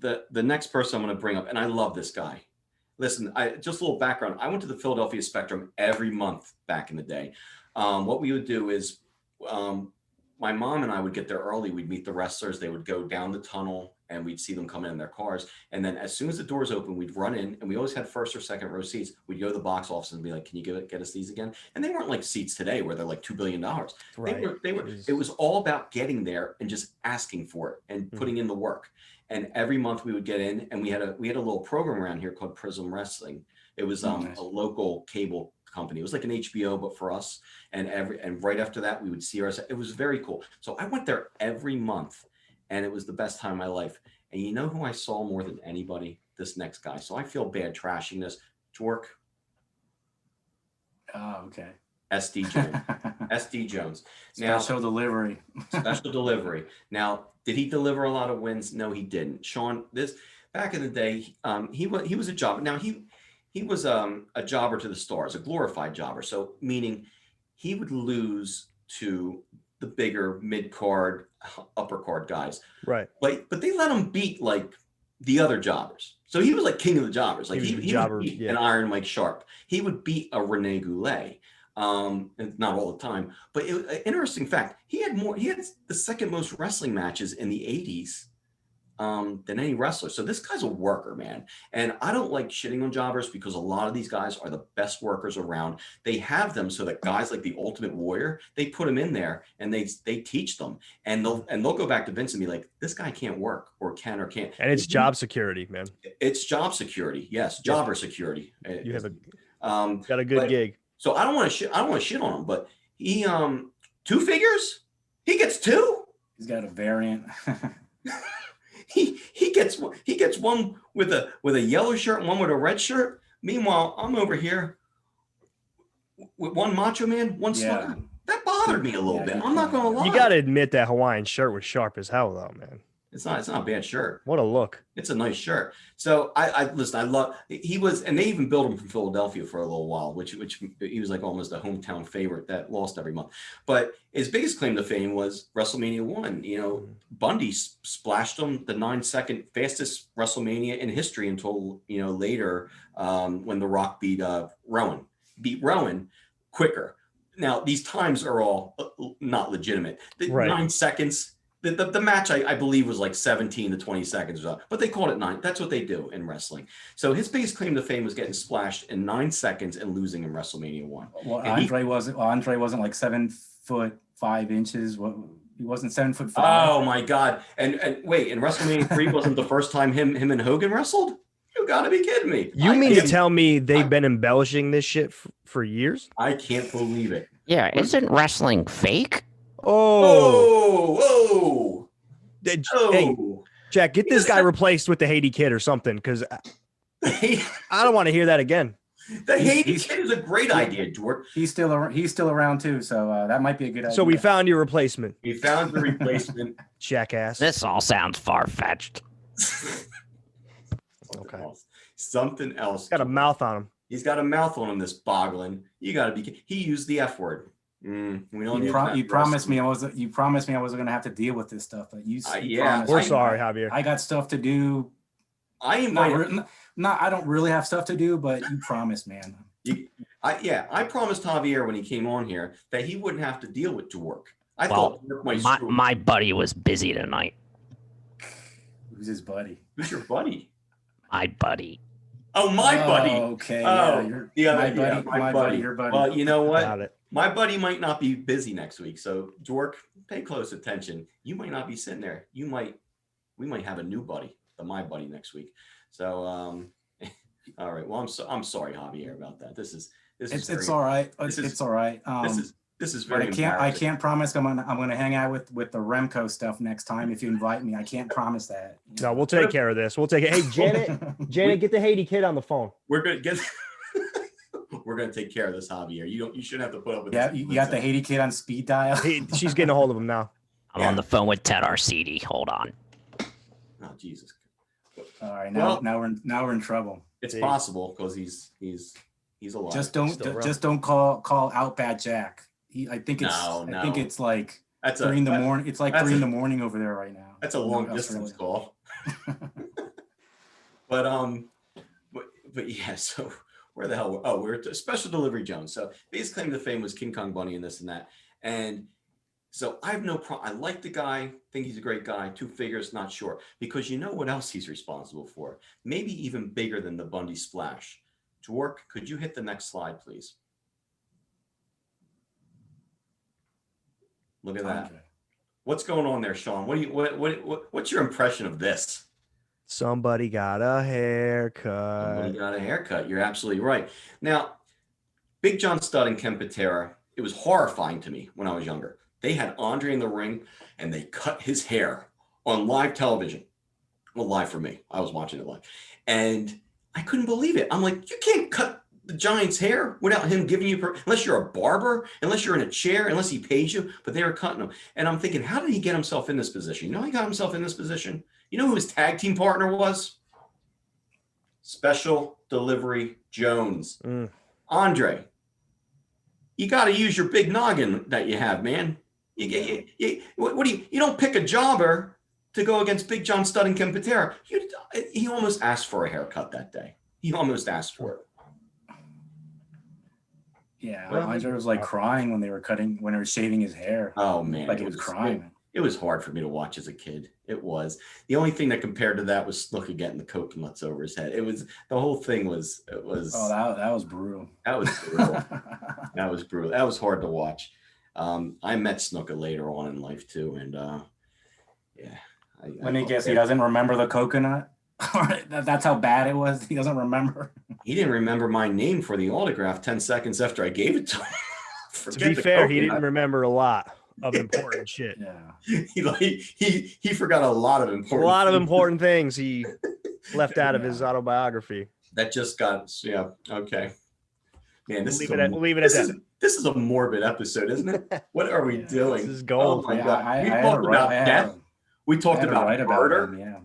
the next person I'm going to bring up, and I love this guy. Listen, just a little background. I went to the Philadelphia Spectrum every month back in the day. What we would do is my mom and I would get there early. We'd meet the wrestlers. They would go down the tunnel and we'd see them come in their cars. And then as soon as the doors open, we'd run in, and we always had first or second row seats. We'd go to the box office and be like, can you get us these again? And they weren't like seats today where they're like $2 billion. Right. It was all about getting there and just asking for it and putting in the work. And every month we would get in, and we had a little program around here called Prism Wrestling. It was a local cable company. It was like an HBO, but for us. And right after that, we would see ourselves. It was very cool. So I went there every month, and it was the best time of my life. And you know who I saw more than anybody? This next guy. So I feel bad trashing this. Jork. Oh, okay. S.D.Jones. S.D.Jones. Special delivery. Special delivery. Now, did he deliver a lot of wins? No, he didn't. Sean, back in the day, he was a jobber. Now he was a jobber to the stars, a glorified jobber. So meaning he would lose to the bigger mid-card, upper-card guys. Right. But they let him beat like the other jobbers. So he was like king of the jobbers. Like he would beat an Iron Mike Sharp. He would beat a Rene Goulet. And not all the time, but interesting fact, he had the second most wrestling matches in the 80s than any wrestler. So this guy's a worker, man. And I don't like shitting on jobbers because a lot of these guys are the best workers around. They have them so that guys like the Ultimate Warrior, they put them in there and they teach them, and they'll go back to Vince and be like, this guy can't work or can or can't. And it's job security, man. It's job security. Yes. Jobber security. You have got a good gig. So I don't want to shit on him, but he 2 figures. He gets 2. He's got a variant. he gets one with a yellow shirt and one with a red shirt. Meanwhile, I'm over here with one Macho Man, one Slugger. That bothered me a little bit. I'm not gonna lie. You got to admit that Hawaiian shirt was sharp as hell, though, man. It's not a bad shirt. What a look. It's a nice shirt. So I listen, I love, he was, and they even built him from Philadelphia for a little while, which he was like almost a hometown favorite that lost every month. But his biggest claim to fame was WrestleMania 1. You know, Bundy splashed him the 9-second fastest WrestleMania in history until, you know, later when The Rock beat Rowan quicker. Now, these times are all not legitimate. 9 seconds. The match, I believe, was like 17 to 20 seconds or so, but they called it 9. That's what they do in wrestling. So his biggest claim to fame was getting splashed in 9 seconds and losing in WrestleMania 1. Well, Andre wasn't like 7'5". He wasn't 7'5". Oh my God! And wait, in WrestleMania 3 wasn't the first time him and Hogan wrestled? You gotta be kidding me! You mean to tell me they've been embellishing this shit for years? I can't believe it. Yeah, isn't wrestling fake? Oh. Hey, Jack, get this guy replaced with the Haiti Kid or something, because I don't want to hear that again. The Haiti Kid is a great idea, George. He's still around too, so that might be a good idea. So we found your replacement. We found the replacement. Jackass. This all sounds far-fetched. Okay. Something else. He's got a mouth on him. He's got a mouth on him, this Boglin. You got to be. He used the F word. We don't. You promised me I wasn't going to have to deal with this stuff, but you we're sorry, Javier. I got stuff to do. I don't really have stuff to do, but you promised, man. I promised Javier when he came on here that he wouldn't have to deal with work. My buddy was busy tonight. Who's his buddy? Who's your buddy? My buddy. Oh, my buddy. Okay. Oh, my buddy. Your buddy. Well, you know what? My buddy might not be busy next week, so Jork, pay close attention. You might not be sitting there. We might have a new buddy, my buddy, next week. So, all right. Well, I'm sorry, Javier, about that. It's all right. It's all right. This is very. I can't promise I'm gonna hang out with the Remco stuff next time if you invite me. I can't promise that. No, we'll take care of this. We'll take it. Hey, Janet, get the Haiti Kid on the phone. We're gonna get. We're gonna take care of this, Javier. You shouldn't have to put up with. Yeah, you got the Haiti Kid on speed dial. She's getting a hold of him now. I'm on the phone with Ted Arcidi. Hold on. Oh, Jesus. All right, now we're in trouble. It's possible because he's alive. Just don't call out Bad Jack. I think it's like that's 3 in the morning. It's like 3 in the morning over there right now. That's a long distance call. but yeah. So where the hell? Oh, we're at Special Delivery Jones. So his claim to fame was King Kong Bunny and this and that. And so I have no problem. I like the guy. Think he's a great guy. Two figures, not sure. Because you know what else he's responsible for? Maybe even bigger than the Bundy splash. Dwork, could you hit the next slide, please? Look at that. Okay. What's going on there, Sean? What's your impression of this? Somebody got a haircut. Somebody got a haircut. You're absolutely right. Now, Big John Studd and Ken Patera, it was horrifying to me when I was younger. They had Andre in the ring and they cut his hair on live television. Well, live for me. I was watching it live. And I couldn't believe it. I'm like, you can't cut the Giant's hair without him giving you, unless you're a barber, unless you're in a chair, unless he pays you, but they were cutting him. And I'm thinking, how did he get himself in this position? You know, he got himself in this position. You know who his tag team partner was? Special Delivery Jones. Andre, you got to use your big noggin that you have, man. What do you don't pick a jobber to go against Big John Studd and Ken Patera. He almost asked for a haircut that day. He almost asked for it. Yeah, Andre was like crying when they were shaving his hair. Oh man, like it was crying. It was hard for me to watch as a kid. It was. The only thing that compared to that was Snooker getting the coconuts over his head. The whole thing was. It was. Oh, that was brutal. That was brutal. That was brutal. That was hard to watch. I met Snooker later on in life too, and yeah. Let me guess, he doesn't remember the coconut. That's how bad it was. He doesn't remember. He didn't remember my name for the autograph 10 seconds after I gave it to him. To be fair, he didn't remember a lot of important shit. Yeah. He forgot a lot of important things he left out of his autobiography. That just got okay. Man, we'll leave it at that. This is a morbid episode, isn't it? What are we doing? This is gold. Oh my God. We talked about death. We talked about murder. Yeah.